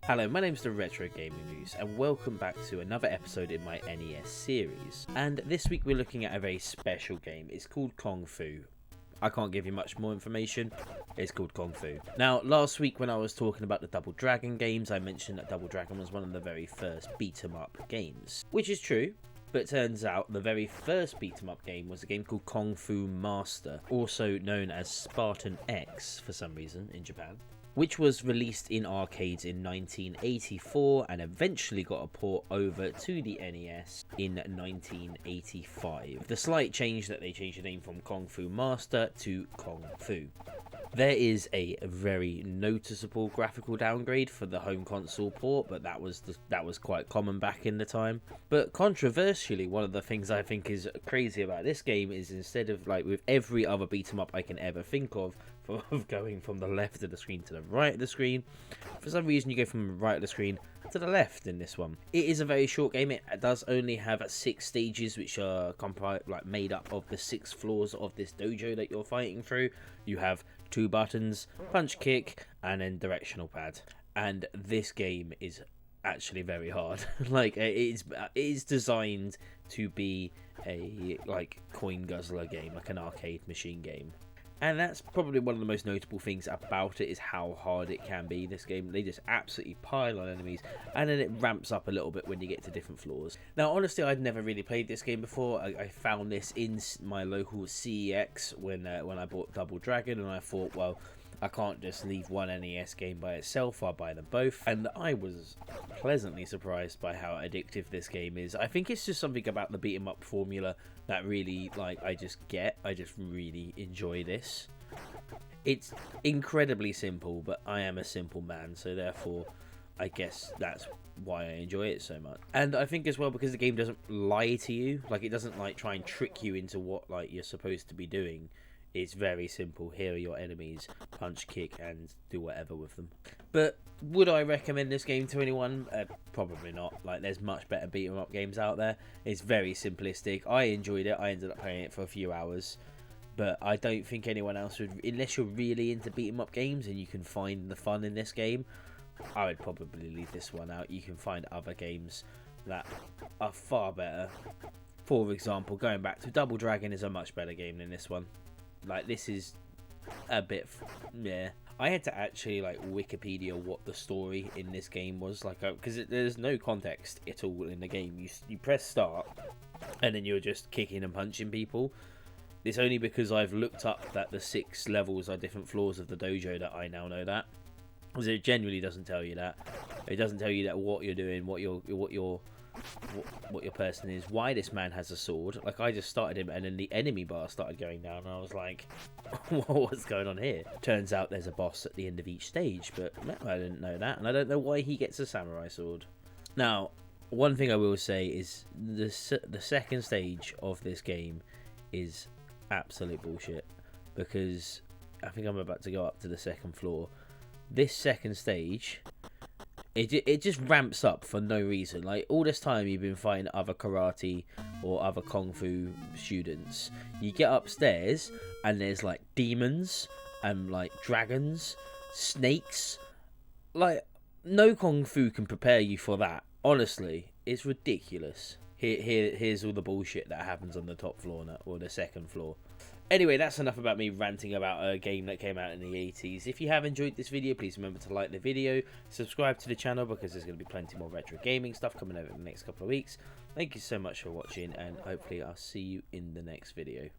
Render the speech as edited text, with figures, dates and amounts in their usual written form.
Hello, my name's the Retro Gaming News, and welcome back to another episode in my NES series. And this week we're looking at a very special game. It's called Kung Fu. I can't give you much more information. It's called Kung Fu. Now, last week when I was talking about the Double Dragon games, I mentioned that Double Dragon was one of the very first beat-em-up games. Which is true, but it turns out the very first beat-em-up game was a game called Kung Fu Master, also known as Spartan X for some reason in Japan, which was released in arcades in 1984 and eventually got a port over to the NES in 1985. The slight change that they changed the name from Kung Fu Master to Kung Fu. There is a very noticeable graphical downgrade for the home console port, but that was quite common back in the time. But controversially, one of the things I think is crazy about this game is instead of like with every other beat 'em up I can ever think of going from the left of the screen to the right of the screen, for some reason you go from the right of the screen to the left in this one. It is a very short game. It does only have 6 stages, which are made up of the 6 floors of this dojo that you're fighting through. You have 2 buttons, punch, kick, and then directional pad. And this game is actually very hard. It is designed to be a coin guzzler game, like an arcade machine game. And that's probably one of the most notable things about it, is how hard it can be. This game, they just absolutely pile on enemies, and then it ramps up a little bit when you get to different floors. Now, honestly, I'd never really played this game before. I found this in my local CEX when I bought Double Dragon, and I thought, well, I can't just leave one NES game by itself, I'll buy them both. And I was pleasantly surprised by how addictive this game is. I think it's just something about the beat 'em up formula that really, I just really enjoy this. It's incredibly simple, but I am a simple man, so therefore I guess that's why I enjoy it so much. And I think as well, because the game doesn't lie to you, it doesn't try and trick you into what you're supposed to be doing. It's very simple. Here are your enemies. Punch, kick, and do whatever with them. But would I recommend this game to anyone? Probably not. There's much better beat 'em up games out there. It's very simplistic. I enjoyed it. I ended up playing it for a few hours. But I don't think anyone else would, unless you're really into beat 'em up games and you can find the fun in this game. I would probably leave this one out. You can find other games that are far better. For example, going back to Double Dragon is a much better game than this one. This is a bit, yeah. I had to actually Wikipedia what the story in this game was because there's no context at all in the game. You press start, and then you're just kicking and punching people. It's only because I've looked up that the 6 levels are different floors of the dojo that I now know that. Because it genuinely doesn't tell you that. It doesn't tell you that what you're doing, what your person is, why this man has a sword. I just started him, and then the enemy bar started going down, and I was like, what's going on here? Turns out there's a boss at the end of each stage, but no, I didn't know that, and I don't know why he gets a samurai sword. Now, one thing I will say is the second stage of this game is absolute bullshit, because I think I'm about to go up to the second floor. This second stage, it just ramps up for no reason. All this time you've been fighting other karate or other kung fu students. You get upstairs and there's demons and dragons, snakes. No kung fu can prepare you for that. Honestly, it's ridiculous. Here's all the bullshit that happens on the top floor now, or the second floor. Anyway, that's enough about me ranting about a game that came out in the 80s. If you have enjoyed this video, please remember to like the video, subscribe to the channel, because there's going to be plenty more retro gaming stuff coming over in the next couple of weeks. Thank you so much for watching, and hopefully I'll see you in the next video.